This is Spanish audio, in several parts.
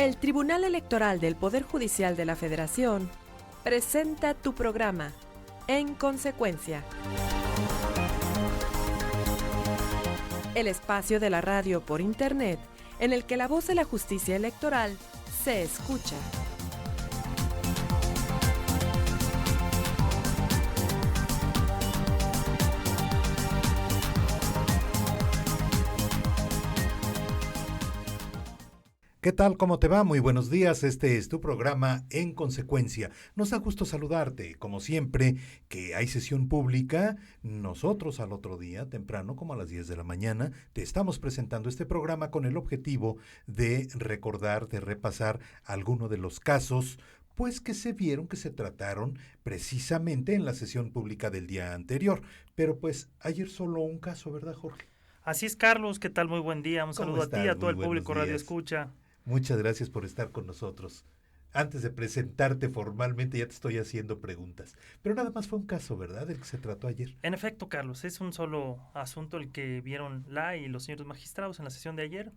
El Tribunal Electoral del Poder Judicial de la Federación presenta tu programa, En Consecuencia. El espacio de la radio por internet en el que la voz de la justicia electoral se escucha. ¿Qué tal? ¿Cómo te va? Muy buenos días. Este es tu programa En Consecuencia. Nos da gusto saludarte. Como siempre, que hay sesión pública, nosotros al otro día, temprano, como a las 10 de la mañana, te estamos presentando este programa con el objetivo de recordar, de repasar alguno de los casos, pues que se vieron, que se trataron precisamente en la sesión pública del día anterior. Pero pues ayer solo un caso, ¿verdad, Jorge? Así es, Carlos. ¿Qué tal? Muy buen día. Un saludo a ti, a todo el público Radio Escucha. Muchas gracias por estar con nosotros. Antes de presentarte formalmente ya te estoy haciendo preguntas. Pero nada más fue un caso, ¿verdad?, del que se trató ayer. En efecto, Carlos, es un solo asunto el que vieron y los señores magistrados en la sesión de ayer.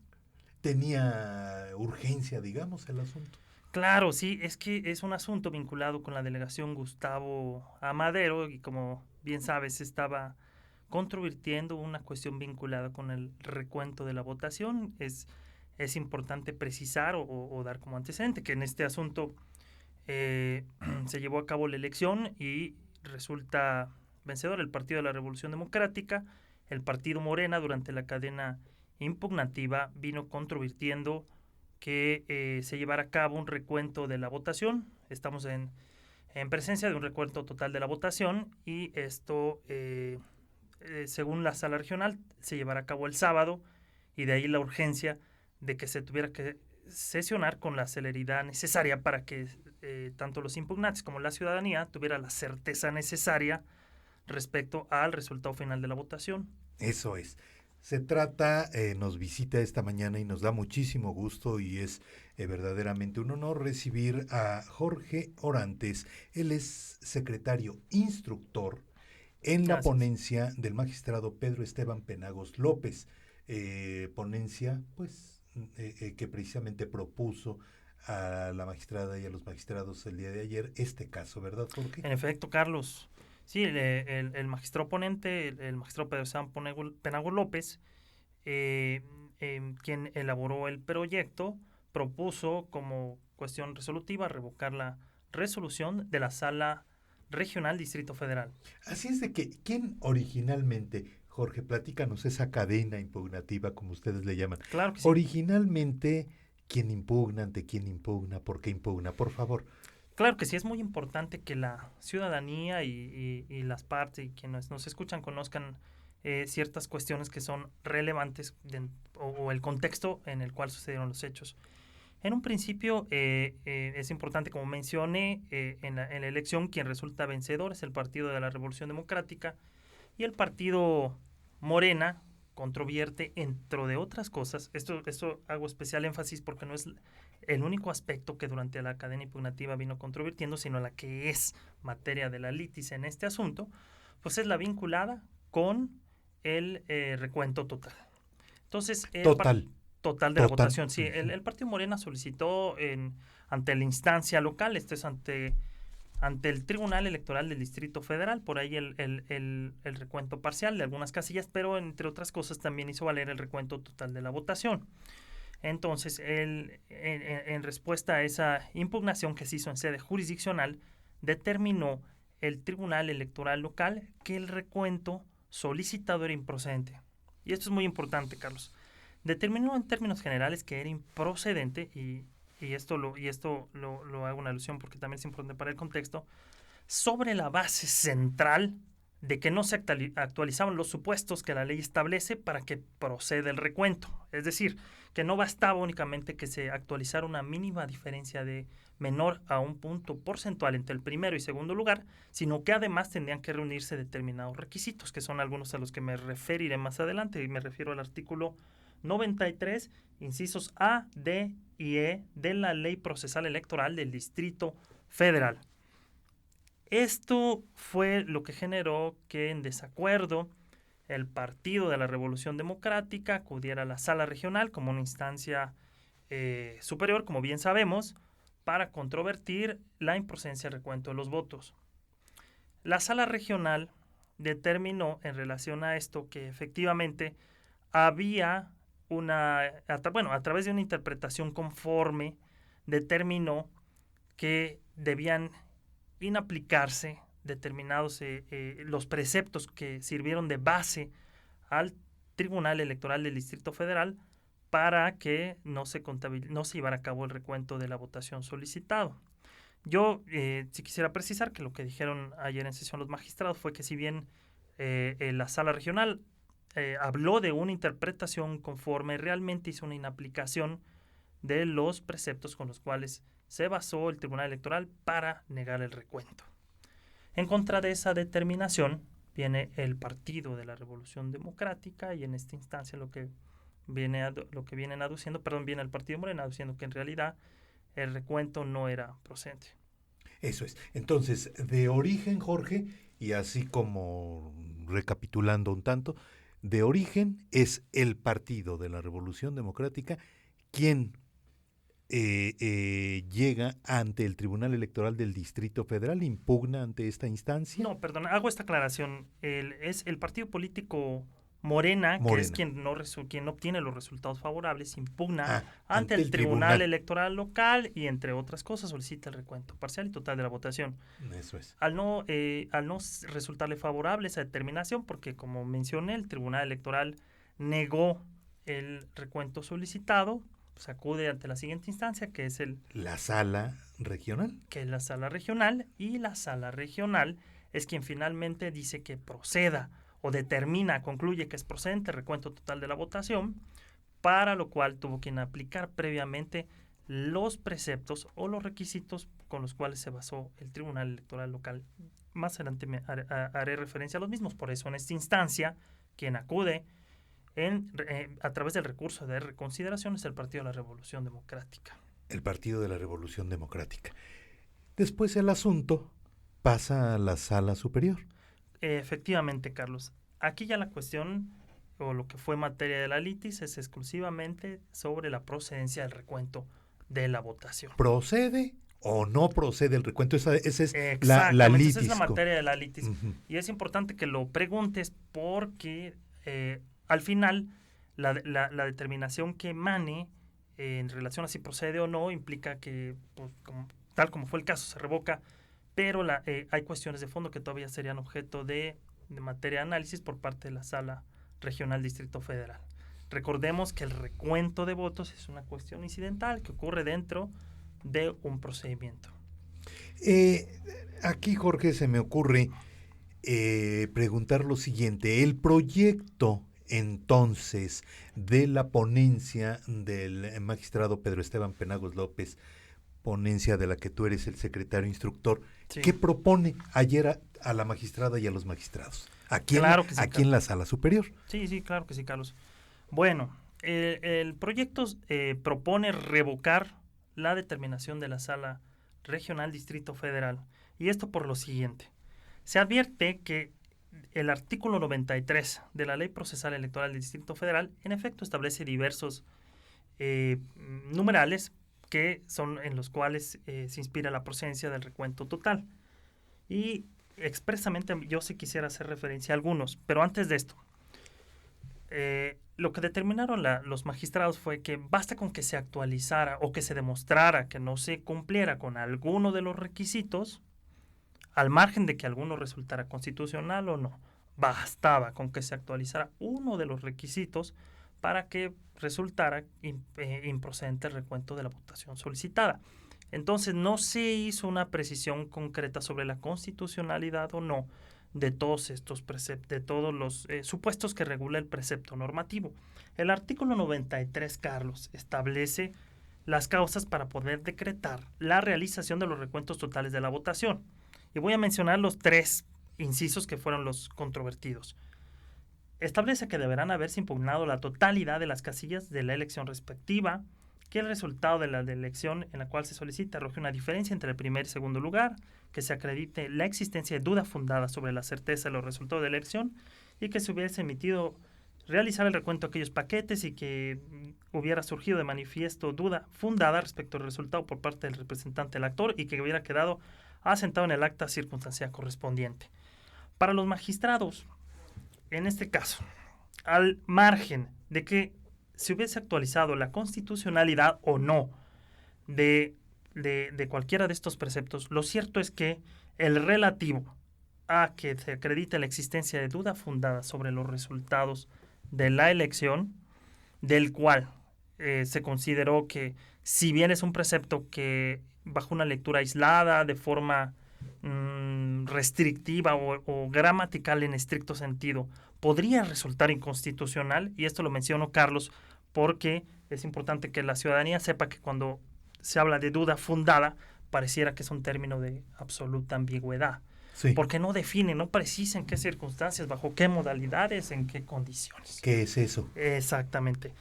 ¿Tenía urgencia, digamos, el asunto? Claro, sí, es que es un asunto vinculado con la delegación Gustavo Amadero y como bien sabes estaba controvirtiendo una cuestión vinculada con el recuento de la votación. Es importante precisar o dar como antecedente que en este asunto se llevó a cabo la elección y resulta vencedor el Partido de la Revolución Democrática. El partido Morena, durante la cadena impugnativa, vino controvirtiendo que se llevara a cabo un recuento de la votación. Estamos en presencia de un recuento total de la votación y esto, según la sala regional, se llevará a cabo el sábado, y de ahí la urgencia de que se tuviera que sesionar con la celeridad necesaria para que tanto los impugnantes como la ciudadanía tuviera la certeza necesaria respecto al resultado final de la votación. Eso es. Se trata, nos visita esta mañana y nos da muchísimo gusto y es verdaderamente un honor recibir a Jorge Orantes. Él es secretario instructor en la ponencia del magistrado Pedro Esteban Penagos López. Ponencia, pues, que precisamente propuso a la magistrada y a los magistrados el día de ayer este caso, ¿verdad, Jorge? En efecto, Carlos. Sí, el magistrado ponente, el magistrado Pedro Esteban Penagos López, quien elaboró el proyecto, propuso como cuestión resolutiva revocar la resolución de la Sala Regional Distrito Federal. Así es de que, ¿quién originalmente, Jorge, platícanos esa cadena impugnativa, como ustedes le llaman? Claro que sí. Originalmente, ¿quién impugna, ante quién impugna, por qué impugna? Por favor. Claro que sí, es muy importante que la ciudadanía y las partes y quienes nos escuchan conozcan ciertas cuestiones que son relevantes o el contexto en el cual sucedieron los hechos. En un principio es importante, como mencioné, en la elección quien resulta vencedor es el Partido de la Revolución Democrática, y el partido Morena controvierte, entre de otras cosas. Esto hago especial énfasis porque no es el único aspecto que durante la cadena impugnativa vino controvirtiendo, sino la que es materia de la litis en este asunto, pues es la vinculada con el recuento total. Entonces, total de la votación. Sí, el partido Morena solicitó ante la instancia local, esto es ante el Tribunal Electoral del Distrito Federal, por ahí el recuento parcial de algunas casillas, pero entre otras cosas también hizo valer el recuento total de la votación. Entonces, en respuesta a esa impugnación que se hizo en sede jurisdiccional, determinó el Tribunal Electoral local que el recuento solicitado era improcedente. Y esto es muy importante, Carlos. Determinó en términos generales que era improcedente y esto lo hago una alusión porque también es importante para el contexto, sobre la base central de que no se actualizaban los supuestos que la ley establece para que proceda el recuento. Es decir, que no bastaba únicamente que se actualizara una mínima diferencia de menor a un punto porcentual entre el primero y segundo lugar, sino que además tendrían que reunirse determinados requisitos, que son algunos a los que me referiré más adelante, y me refiero al artículo 93, incisos A, D y E de la Ley Procesal Electoral del Distrito Federal. Esto fue lo que generó que, en desacuerdo, el Partido de la Revolución Democrática acudiera a la Sala Regional como una instancia Superior, como bien sabemos, para controvertir la improcedencia del recuento de los votos. La Sala Regional determinó en relación a esto que efectivamente había a través de una interpretación conforme, determinó que debían inaplicarse determinados los preceptos que sirvieron de base al Tribunal Electoral del Distrito Federal para que no se llevara a cabo el recuento de la votación solicitado. Yo sí quisiera precisar que lo que dijeron ayer en sesión los magistrados fue que si bien la Sala Regional habló de una interpretación conforme, realmente hizo una inaplicación de los preceptos con los cuales se basó el Tribunal Electoral para negar el recuento. En contra de esa determinación viene el Partido de la Revolución Democrática, y en esta instancia viene el Partido Morena aduciendo que en realidad el recuento no era procedente. Eso es. Entonces, de origen, Jorge, y así como recapitulando un tanto, de origen es el Partido de la Revolución Democrática quien llega ante el Tribunal Electoral del Distrito Federal, impugna ante esta instancia. No, perdón, hago esta aclaración. Es el partido político Morena, que es quien no obtiene los resultados favorables, impugna ante el Tribunal Electoral local y, entre otras cosas, solicita el recuento parcial y total de la votación. Eso es. Al no resultarle favorable esa determinación, porque como mencioné, el Tribunal Electoral negó el recuento solicitado, pues acude ante la siguiente instancia, que es la Sala Regional. Que es la Sala Regional, y la Sala Regional es quien finalmente dice que proceda o concluye que es procedente el recuento total de la votación, para lo cual tuvo que aplicar previamente los preceptos o los requisitos con los cuales se basó el Tribunal Electoral local. Más adelante haré referencia a los mismos. Por eso, en esta instancia, quien acude a través del recurso de reconsideración es el Partido de la Revolución Democrática. El Partido de la Revolución Democrática. Después el asunto pasa a la Sala Superior. Efectivamente, Carlos. Aquí ya la cuestión, o lo que fue materia de la litis, es exclusivamente sobre la procedencia del recuento de la votación. ¿Procede o no procede el recuento? Esa es la litis. Esa es la materia de la litis. Uh-huh. Y es importante que lo preguntes porque al final la determinación que emane en relación a si procede o no implica que, pues, tal como fue el caso, se revoca, pero hay cuestiones de fondo que todavía serían objeto de materia de análisis por parte de la Sala Regional Distrito Federal. Recordemos que el recuento de votos es una cuestión incidental que ocurre dentro de un procedimiento. Aquí, Jorge, se me ocurre preguntar lo siguiente. El proyecto, entonces, de la ponencia del magistrado Pedro Esteban Penagos López, ponencia de la que tú eres el secretario instructor, sí, ¿qué propone ayer a la magistrada y a los magistrados? Aquí en la Sala Superior. Sí, claro que sí, Carlos. Bueno, el proyecto propone revocar la determinación de la Sala Regional Distrito Federal. Y esto por lo siguiente. Se advierte que el artículo 93 de la Ley Procesal Electoral del Distrito Federal en efecto establece diversos numerales que son en los cuales se inspira la procedencia del recuento total. Y expresamente yo sí quisiera hacer referencia a algunos, pero antes de esto, lo que determinaron los magistrados fue que basta con que se actualizara o que se demostrara que no se cumpliera con alguno de los requisitos, al margen de que alguno resultara constitucional o no. Bastaba con que se actualizara uno de los requisitos para que resultara improcedente el recuento de la votación solicitada. Entonces no se hizo una precisión concreta sobre la constitucionalidad o no de todos estos preceptos, de todos los supuestos que regula el precepto normativo. El artículo 93, Carlos, establece las causas para poder decretar la realización de los recuentos totales de la votación. Y voy a mencionar los 3 incisos que fueron los controvertidos. Establece que deberán haberse impugnado la totalidad de las casillas de la elección respectiva, que el resultado de la elección en la cual se solicita arroje una diferencia entre el primer y segundo lugar, que se acredite la existencia de duda fundada sobre la certeza de los resultados de la elección y que se hubiese emitido realizar el recuento de aquellos paquetes y que hubiera surgido de manifiesto duda fundada respecto al resultado por parte del representante del actor y que hubiera quedado asentado en el acta circunstancial correspondiente. Para los magistrados, en este caso, al margen de que se hubiese actualizado la constitucionalidad o no de cualquiera de estos preceptos, lo cierto es que el relativo a que se acredite la existencia de duda fundada sobre los resultados de la elección, del cual se consideró que, si bien es un precepto que bajo una lectura aislada, de forma restrictiva o gramatical en estricto sentido, podría resultar inconstitucional, y esto lo menciono, Carlos, porque es importante que la ciudadanía sepa que cuando se habla de duda fundada, pareciera que es un término de absoluta ambigüedad. Sí. Porque no define, no precisa en qué circunstancias, bajo qué modalidades, en qué condiciones. ¿Qué es eso? Exactamente.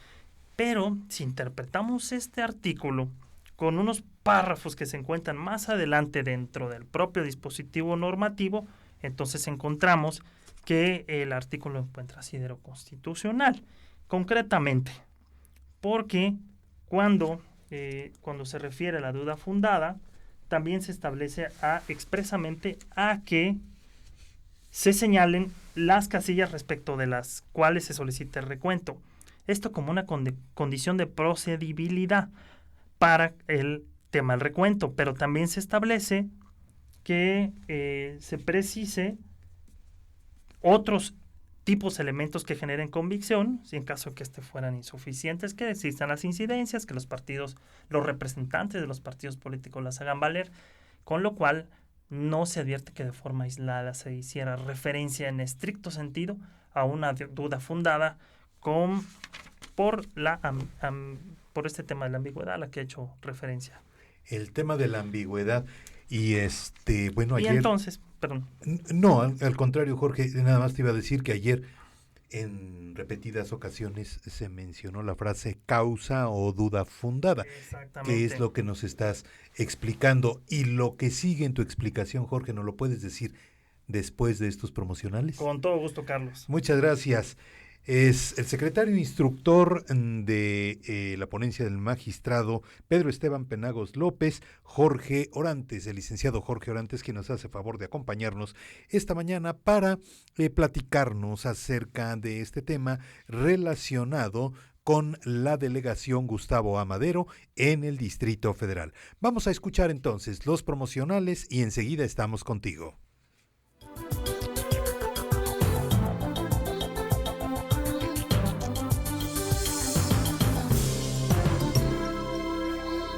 Pero si interpretamos este artículo con unos párrafos que se encuentran más adelante dentro del propio dispositivo normativo, entonces encontramos que el artículo encuentra asidero constitucional. Concretamente, porque cuando se refiere a la duda fundada, también se establece expresamente a que se señalen las casillas respecto de las cuales se solicita el recuento. Esto como una condición de procedibilidad para el tema del recuento, pero también se establece que se precise otros tipos, elementos que generen convicción, si en caso de que fueran insuficientes, que existan las incidencias, que los representantes de los partidos políticos las hagan valer, con lo cual no se advierte que de forma aislada se hiciera referencia en estricto sentido a una duda fundada por este tema de la ambigüedad a la que he hecho referencia. El tema de la ambigüedad y bueno, ayer... Y entonces, perdón. No, al contrario, Jorge, nada más te iba a decir que ayer en repetidas ocasiones se mencionó la frase causa o duda fundada, que es lo que nos estás explicando. Y lo que sigue en tu explicación, Jorge, ¿nos lo puedes decir después de estos promocionales? Con todo gusto, Carlos. Muchas gracias. Es el secretario instructor de la ponencia del magistrado Pedro Esteban Penagos López, Jorge Orantes, el licenciado Jorge Orantes, quien nos hace favor de acompañarnos esta mañana para platicarnos acerca de este tema relacionado con la delegación Gustavo A. Madero en el Distrito Federal. Vamos a escuchar entonces los promocionales y enseguida estamos contigo.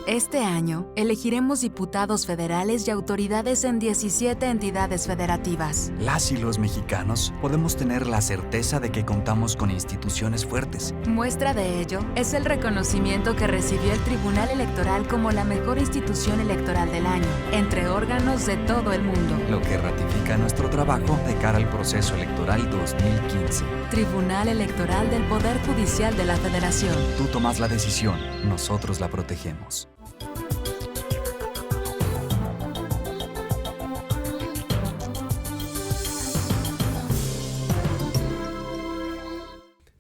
Este año, elegiremos diputados federales y autoridades en 17 entidades federativas. Las y los mexicanos podemos tener la certeza de que contamos con instituciones fuertes. Muestra de ello es el reconocimiento que recibió el Tribunal Electoral como la mejor institución electoral del año, entre órganos de todo el mundo. Lo que ratifica nuestro trabajo de cara al proceso electoral 2015. Tribunal Electoral del Poder Judicial de la Federación. Tú tomas la decisión, nosotros la protegemos.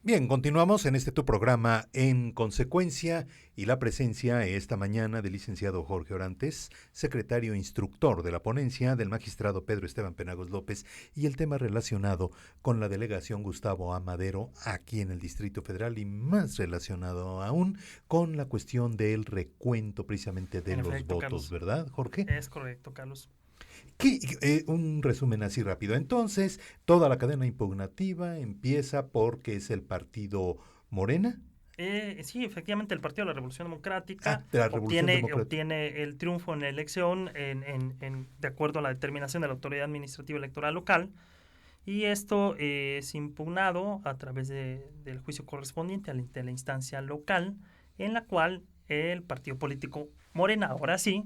Bien, continuamos en tu programa En Consecuencia y la presencia esta mañana del licenciado Jorge Orantes, secretario instructor de la ponencia del magistrado Pedro Esteban Penagos López y el tema relacionado con la delegación Gustavo A. Madero aquí en el Distrito Federal y más relacionado aún con la cuestión del recuento precisamente de los votos, Carlos. ¿Verdad, Jorge? Es correcto, Carlos. Un resumen así rápido. Entonces, toda la cadena impugnativa empieza porque es el partido Morena. Sí, efectivamente, el Partido de la Revolución Democrática, obtiene el triunfo en la elección de acuerdo a la determinación de la Autoridad Administrativa Electoral Local, y esto es impugnado a través del juicio correspondiente ante la instancia local, en la cual el partido político Morena, ahora sí,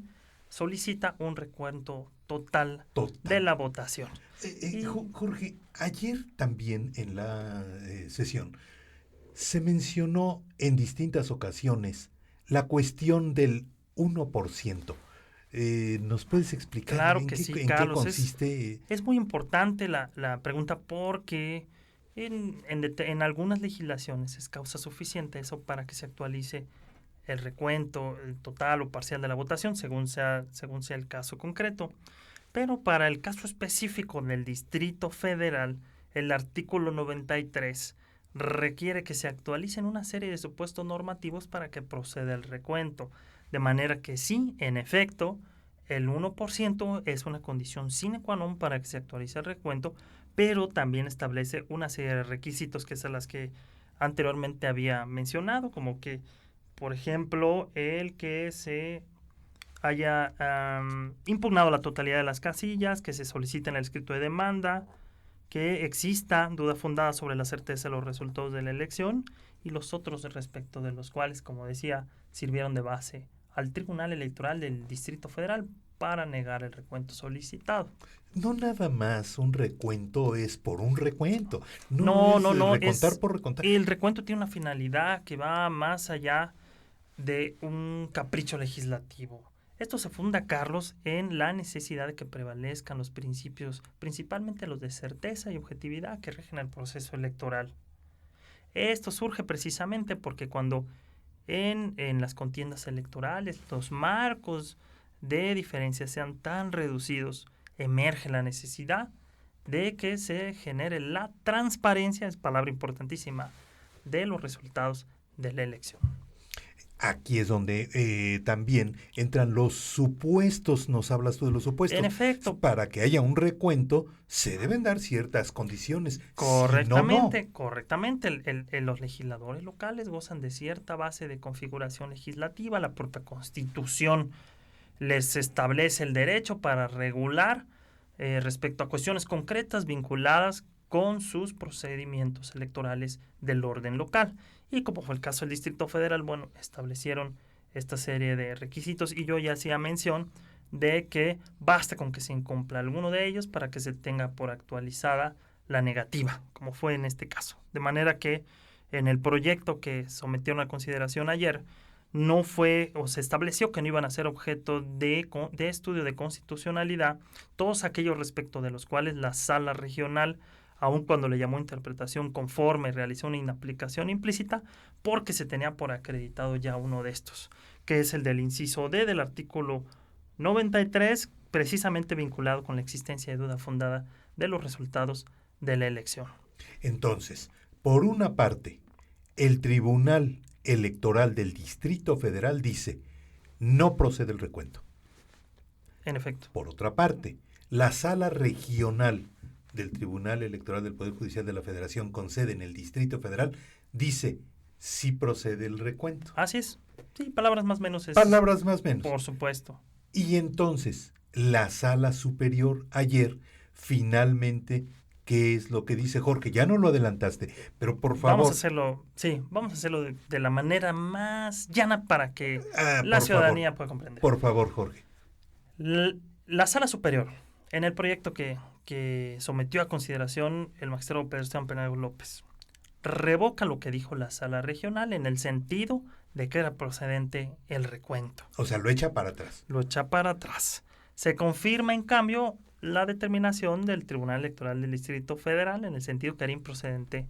solicita un recuento total de la votación. Jorge, ayer también en la sesión se mencionó en distintas ocasiones la cuestión del 1%. ¿Nos puedes explicar en qué consiste? Es muy importante la pregunta porque En algunas legislaciones es causa suficiente eso para que se actualice el recuento el total o parcial de la votación, según sea el caso concreto. Pero para el caso específico del Distrito Federal, el artículo 93 requiere que se actualicen una serie de supuestos normativos para que proceda el recuento. De manera que sí, en efecto, el 1% es una condición sine qua non para que se actualice el recuento, pero también establece una serie de requisitos que son las que anteriormente había mencionado, como que, por ejemplo, el que se haya impugnado la totalidad de las casillas, que se solicite en el escrito de demanda, que exista duda fundada sobre la certeza de los resultados de la elección y los otros respecto de los cuales, como decía, sirvieron de base al Tribunal Electoral del Distrito Federal para negar el recuento solicitado. No nada más un recuento es por un recuento. No, recontar por recontar. El recuento tiene una finalidad que va más allá de un capricho legislativo. Esto se funda, Carlos, en la necesidad de que prevalezcan los principios, principalmente los de certeza y objetividad que rigen el proceso electoral. Esto surge precisamente porque cuando en las contiendas electorales los marcos de diferencia sean tan reducidos, emerge la necesidad de que se genere la transparencia, es palabra importantísima, de los resultados de la elección. Aquí es donde también entran los supuestos, nos hablas tú de los supuestos. En efecto. Para que haya un recuento, se deben dar ciertas condiciones. Correctamente, Si no, no. correctamente. Los legisladores locales gozan de cierta base de configuración legislativa. La propia Constitución les establece el derecho para regular respecto a cuestiones concretas vinculadas con sus procedimientos electorales del orden local. Y como fue el caso del Distrito Federal, bueno, establecieron esta serie de requisitos y yo ya hacía mención de que basta con que se incumpla alguno de ellos para que se tenga por actualizada la negativa, como fue en este caso. De manera que en el proyecto que sometieron a consideración ayer, no fue o se estableció que no iban a ser objeto de estudio de constitucionalidad todos aquellos respecto de los cuales la sala regional, aun cuando le llamó interpretación conforme, realizó una inaplicación implícita porque se tenía por acreditado ya uno de estos, que es el del inciso D del artículo 93, precisamente vinculado con la existencia de duda fundada de los resultados de la elección. Entonces, por una parte, el Tribunal Electoral del Distrito Federal dice, no procede el recuento. En efecto. Por otra parte, la Sala Regional del Tribunal Electoral del Poder Judicial de la Federación con sede en el Distrito Federal dice, sí procede el recuento. Así es. Sí, palabras más o menos. Palabras más o menos. Por supuesto. Y entonces, la Sala Superior ayer, finalmente, ¿qué es lo que dice Jorge? Ya no lo adelantaste, pero por favor. Vamos a hacerlo de la manera más llana para que la ciudadanía pueda comprender. Por favor, Jorge. La Sala Superior, en el proyecto que sometió a consideración el magistrado Pedro Esteban Penagos López, revoca lo que dijo la Sala Regional en el sentido de que era procedente el recuento. O sea, lo echa para atrás. Lo echa para atrás. Se confirma, en cambio, la determinación del Tribunal Electoral del Distrito Federal en el sentido que era improcedente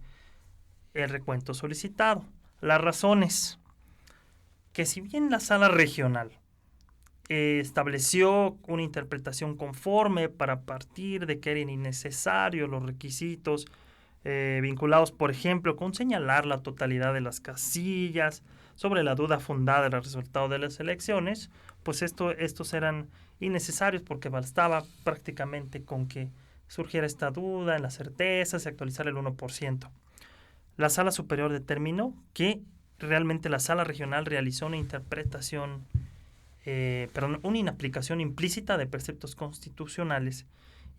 el recuento solicitado. Las razones que si bien la Sala Regional estableció una interpretación conforme para partir de que eran innecesarios los requisitos vinculados, por ejemplo, con señalar la totalidad de las casillas sobre la duda fundada del resultado de las elecciones, pues estos eran innecesarios porque bastaba prácticamente con que surgiera esta duda en la certeza, se actualizara el 1%. La Sala Superior determinó que realmente la Sala Regional realizó una interpretación una inaplicación implícita de preceptos constitucionales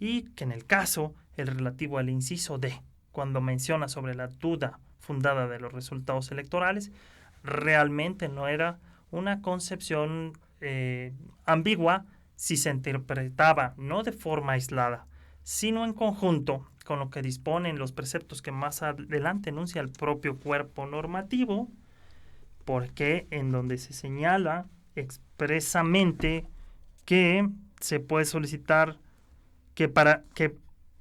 y que en el caso, el relativo al inciso D, cuando menciona sobre la duda fundada de los resultados electorales, realmente no era una concepción ambigua si se interpretaba no de forma aislada, sino en conjunto con lo que disponen los preceptos que más adelante enuncia el propio cuerpo normativo, porque en donde se señala expresamente que se puede solicitar que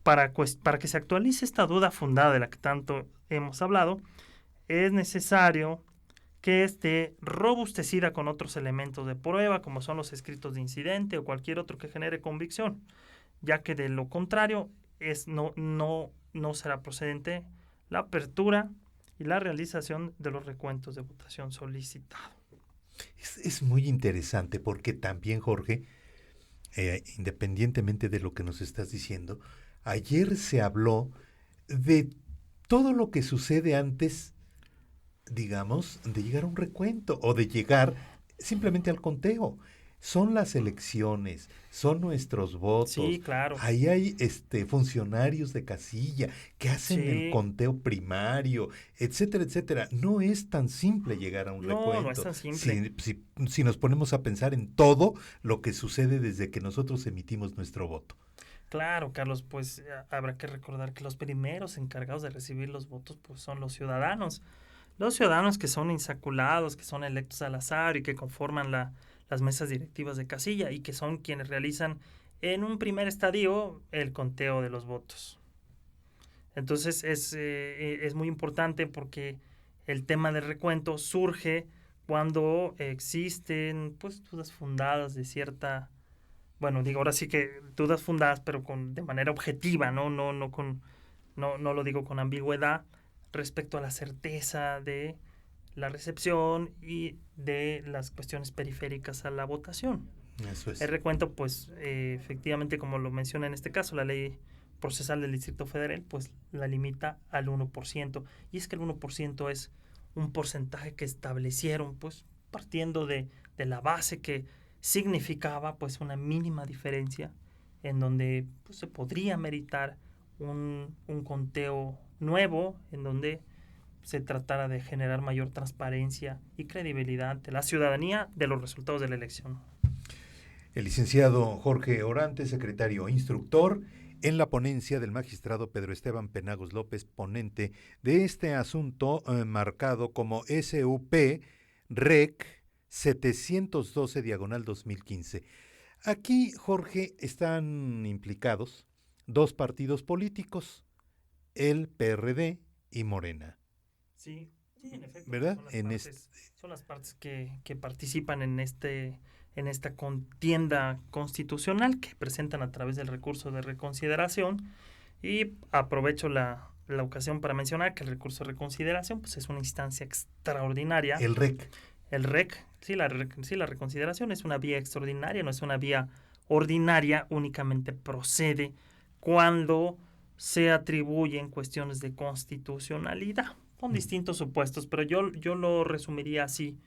para que se actualice esta duda fundada de la que tanto hemos hablado, es necesario que esté robustecida con otros elementos de prueba, como son los escritos de incidente o cualquier otro que genere convicción, ya que de lo contrario no será procedente la apertura y la realización de los recuentos de votación solicitado. Es muy interesante porque también, Jorge, independientemente de lo que nos estás diciendo, ayer se habló de todo lo que sucede antes, digamos, de llegar a un recuento o de llegar simplemente al conteo. Son las elecciones, son nuestros votos. Sí, claro. Ahí hay funcionarios de casilla que hacen el conteo primario, etcétera, etcétera. No es tan simple llegar a un recuento. No es tan simple. Si nos ponemos a pensar en todo lo que sucede desde que nosotros emitimos nuestro voto. Claro, Carlos, pues habrá que recordar que los primeros encargados de recibir los votos pues son los ciudadanos. Los ciudadanos que son insaculados, que son electos al azar y que conforman las mesas directivas de casilla y que son quienes realizan en un primer estadio el conteo de los votos. Entonces es muy importante porque el tema del recuento surge cuando existen pues dudas fundadas de cierta, bueno, digo ahora sí que dudas fundadas, pero de manera objetiva, no lo digo con ambigüedad, respecto a la certeza de la recepción y de las cuestiones periféricas a la votación. Eso es. El recuento, pues, efectivamente, como lo menciona en este caso, la ley procesal del Distrito Federal, pues la limita al 1%. Y es que el 1% es un porcentaje que establecieron, pues, partiendo de la base que significaba, pues, una mínima diferencia en donde pues, se podría meritar un conteo nuevo, en donde se tratara de generar mayor transparencia y credibilidad de la ciudadanía de los resultados de la elección. El licenciado Jorge Orantes, secretario instructor, en la ponencia del magistrado Pedro Esteban Penagos López, ponente de este asunto marcado como SUP REC 712/2015. Aquí, Jorge, están implicados dos partidos políticos, el PRD y Morena. Sí, en efecto. ¿Verdad? Son las partes que participan en esta contienda constitucional que presentan a través del recurso de reconsideración. Y aprovecho la ocasión para mencionar que el recurso de reconsideración pues, es una instancia extraordinaria. El REC. El REC, la reconsideración es una vía extraordinaria, no es una vía ordinaria, únicamente procede cuando se atribuyen cuestiones de constitucionalidad, con distintos supuestos, pero yo lo resumiría así,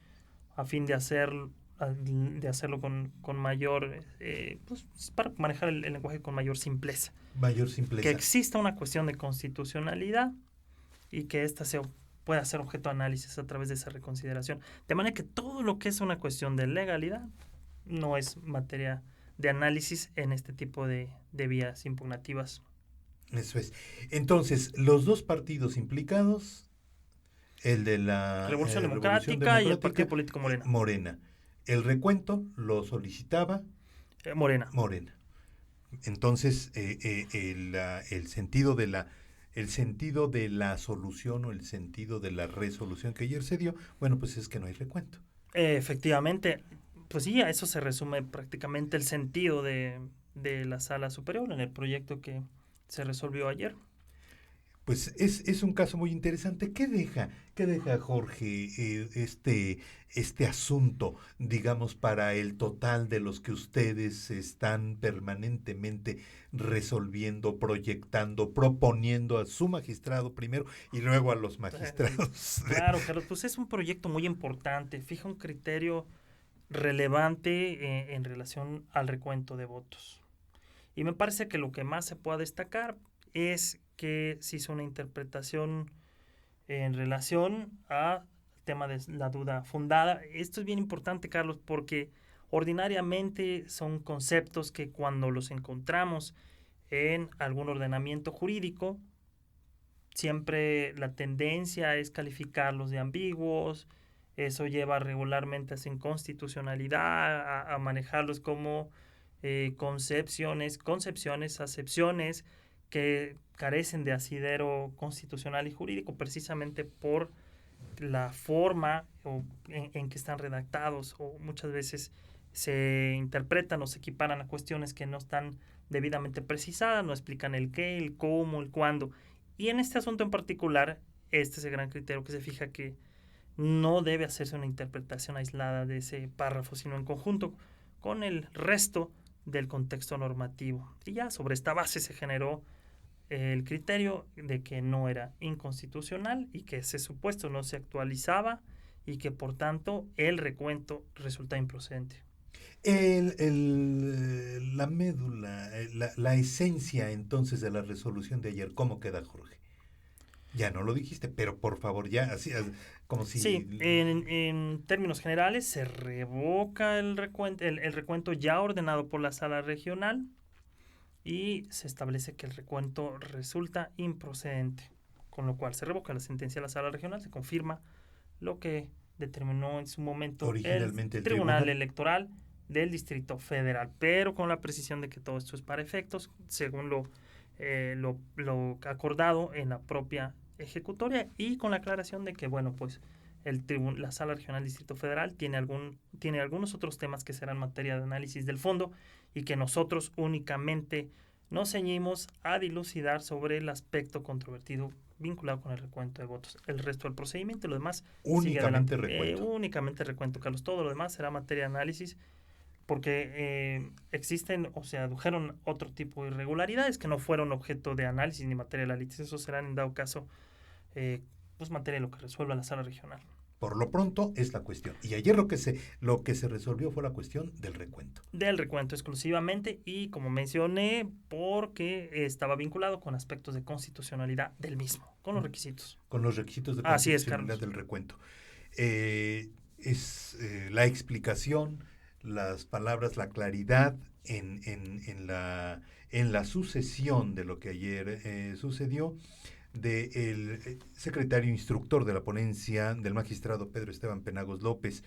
a fin de hacerlo con mayor, pues para manejar el lenguaje con mayor simpleza. Mayor simpleza. Que exista una cuestión de constitucionalidad y que ésta pueda ser objeto de análisis a través de esa reconsideración. De manera que todo lo que es una cuestión de legalidad no es materia de análisis en este tipo de vías impugnativas. Eso es. Entonces, los dos partidos implicados, el de la Revolución Democrática y el Partido Político Morena. Morena. El recuento lo solicitaba Morena. Entonces, el sentido de la solución o el sentido de la resolución que ayer se dio, bueno, pues es que no hay recuento. Efectivamente, pues sí, a eso se resume prácticamente el sentido de la Sala Superior en el proyecto que se resolvió ayer. Pues es un caso muy interesante. ¿Qué deja Jorge, este asunto, digamos, para el total de los que ustedes están permanentemente resolviendo, proyectando, proponiendo a su magistrado primero y luego a los magistrados? Claro, Carlos, pues es un proyecto muy importante. Fija un criterio relevante en relación al recuento de votos. Y me parece que lo que más se puede destacar es que se hizo una interpretación en relación al tema de la duda fundada. Esto es bien importante, Carlos, porque ordinariamente son conceptos que cuando los encontramos en algún ordenamiento jurídico, siempre la tendencia es calificarlos de ambiguos. Eso lleva regularmente a su inconstitucionalidad, a manejarlos como concepciones, acepciones que carecen de asidero constitucional y jurídico precisamente por la forma en que están redactados, o muchas veces se interpretan o se equiparan a cuestiones que no están debidamente precisadas, no explican el qué, el cómo, el cuándo. Y en este asunto en particular, este es el gran criterio que se fija, que no debe hacerse una interpretación aislada de ese párrafo, sino en conjunto con el resto del contexto normativo. Y ya sobre esta base se generó el criterio de que no era inconstitucional y que ese supuesto no se actualizaba y que por tanto el recuento resulta improcedente. La médula, la esencia entonces de la resolución de ayer, ¿cómo queda, Jorge? Ya no lo dijiste, pero por favor, ya, así como si... Sí, en términos generales se revoca el recuento ya ordenado por la Sala Regional y se establece que el recuento resulta improcedente, con lo cual se revoca la sentencia de la Sala Regional, se confirma lo que determinó en su momento originalmente el Tribunal Electoral del Distrito Federal, pero con la precisión de que todo esto es para efectos, según lo acordado en la propia ejecutoria, y con la aclaración de que, bueno, pues la Sala Regional del Distrito Federal tiene algunos otros temas que serán materia de análisis del fondo y que nosotros únicamente nos ceñimos a dilucidar sobre el aspecto controvertido vinculado con el recuento de votos. El resto del procedimiento y lo demás únicamente recuento. Únicamente recuento, Carlos. Todo lo demás será materia de análisis porque existen o se adujeron otro tipo de irregularidades que no fueron objeto de análisis ni materia de la litigación. Eso serán, en dado caso, pues materia de lo que resuelva la Sala Regional. Por lo pronto es la cuestión. Y ayer lo que se resolvió fue la cuestión del recuento. Del recuento exclusivamente, y como mencioné, porque estaba vinculado con aspectos de constitucionalidad del mismo, con los requisitos. Con los requisitos de constitucionalidad del recuento. La explicación, las palabras, la claridad en la sucesión de lo que ayer sucedió, del secretario instructor de la ponencia, del magistrado Pedro Esteban Penagos López,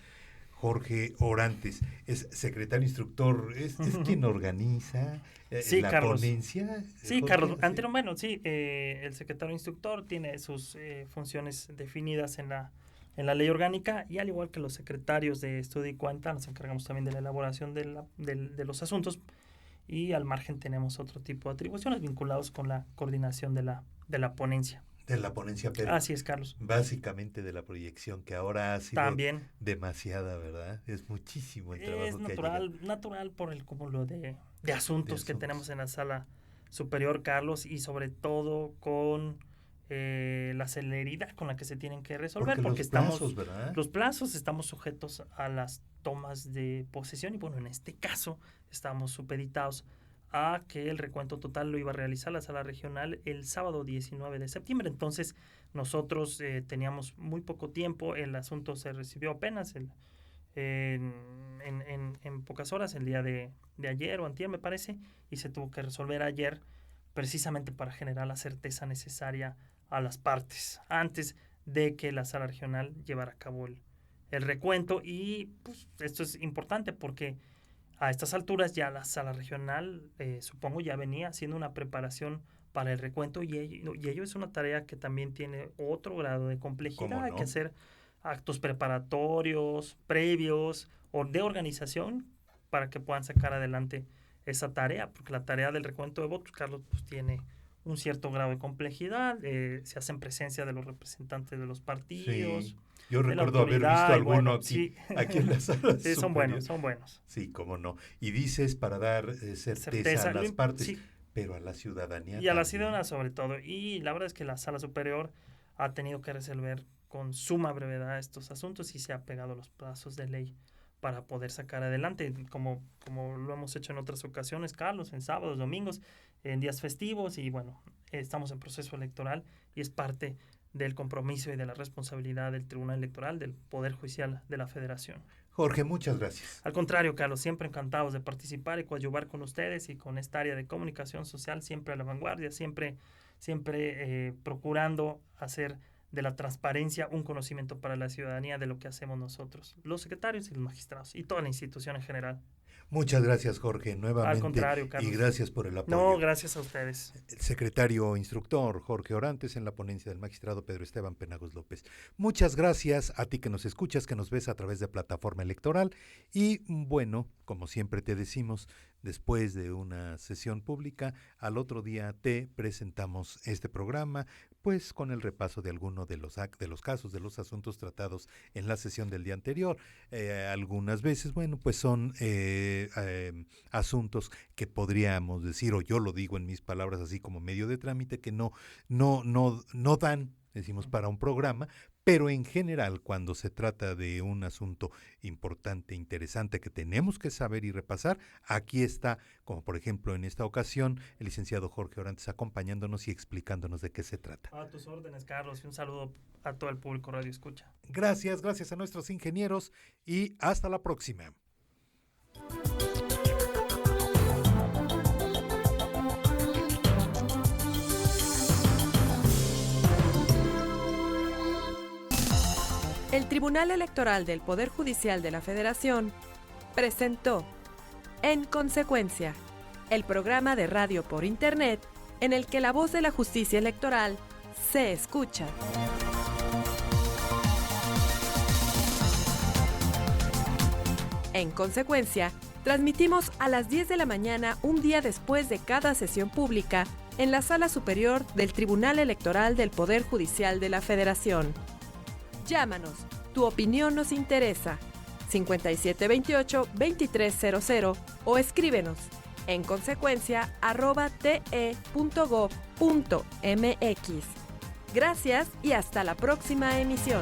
Jorge Orantes. Es secretario instructor, es quien organiza la Carlos. Ponencia. Sí, Jorge, Carlos. El secretario instructor tiene sus funciones definidas en la ley orgánica, y al igual que los secretarios de estudio y cuenta, nos encargamos también de la elaboración de los asuntos, y al margen tenemos otro tipo de atribuciones vinculados con la coordinación de la ponencia. De la ponencia, pero así es, Carlos. Básicamente de la proyección, que ahora ha sido también demasiada, ¿verdad? Es muchísimo el trabajo. Es natural por el cúmulo de asuntos que tenemos en la Sala Superior, Carlos, y sobre todo con la celeridad con la que se tienen que resolver, porque los plazos estamos sujetos a las tomas de posesión, y bueno, en este caso estamos supeditados a que el recuento total lo iba a realizar la Sala Regional el sábado 19 de septiembre. Entonces nosotros teníamos muy poco tiempo, el asunto se recibió apenas en pocas horas, el día de ayer o antier me parece, y se tuvo que resolver ayer precisamente para generar la certeza necesaria a las partes antes de que la Sala Regional llevara a cabo el recuento. Y pues esto es importante porque a estas alturas ya la Sala Regional, supongo, ya venía haciendo una preparación para el recuento, y ello es una tarea que también tiene otro grado de complejidad. ¿Cómo no? Hay que hacer actos preparatorios, previos, o de organización, para que puedan sacar adelante esa tarea, porque la tarea del recuento de votos, Carlos, pues tiene un cierto grado de complejidad. Se hace en presencia de los representantes de los partidos. Sí. Yo recuerdo haber visto alguno aquí en la sala. Sí, son buenos. Sí, cómo no. Y dices para dar certeza a las partes, sí, pero a la ciudadanía. Y también a la ciudadanía sobre todo. Y la verdad es que la Sala Superior ha tenido que resolver con suma brevedad estos asuntos y se ha pegado los plazos de ley para poder sacar adelante, como lo hemos hecho en otras ocasiones, Carlos, en sábados, domingos, en días festivos. Y bueno, estamos en proceso electoral y es parte del compromiso y de la responsabilidad del Tribunal Electoral, del Poder Judicial de la Federación. Jorge, muchas gracias. Al contrario, Carlos, siempre encantados de participar y coadyuvar con ustedes y con esta área de comunicación social, siempre a la vanguardia, siempre procurando hacer de la transparencia un conocimiento para la ciudadanía de lo que hacemos nosotros, los secretarios y los magistrados, y toda la institución en general. Muchas gracias, Jorge, nuevamente. Al contrario, Carlos. Y gracias por el apoyo. No, gracias a ustedes. El secretario instructor Jorge Orantes en la ponencia del magistrado Pedro Esteban Penagos López. Muchas gracias a ti que nos escuchas, que nos ves a través de Plataforma Electoral. Y bueno, como siempre te decimos, después de una sesión pública, al otro día te presentamos este programa, pues con el repaso de alguno de los casos, de los asuntos tratados en la sesión del día anterior. Algunas veces, bueno, pues son asuntos que podríamos decir, o yo lo digo en mis palabras así como medio de trámite, que no dan, decimos, para un programa, pero en general cuando se trata de un asunto importante, interesante, que tenemos que saber y repasar, aquí está, como por ejemplo en esta ocasión, el licenciado Jorge Orantes acompañándonos y explicándonos de qué se trata. A tus órdenes, Carlos, y un saludo a todo el público Radio Escucha. Gracias a nuestros ingenieros y hasta la próxima. El Tribunal Electoral del Poder Judicial de la Federación presentó En Consecuencia, el programa de radio por Internet en el que la voz de la justicia electoral se escucha. En Consecuencia, transmitimos a las 10 de la mañana un día después de cada sesión pública en la Sala Superior del Tribunal Electoral del Poder Judicial de la Federación. Llámanos, tu opinión nos interesa. 5728-2300 o escríbenos en consecuencia@te.gov.mx. Gracias y hasta la próxima emisión.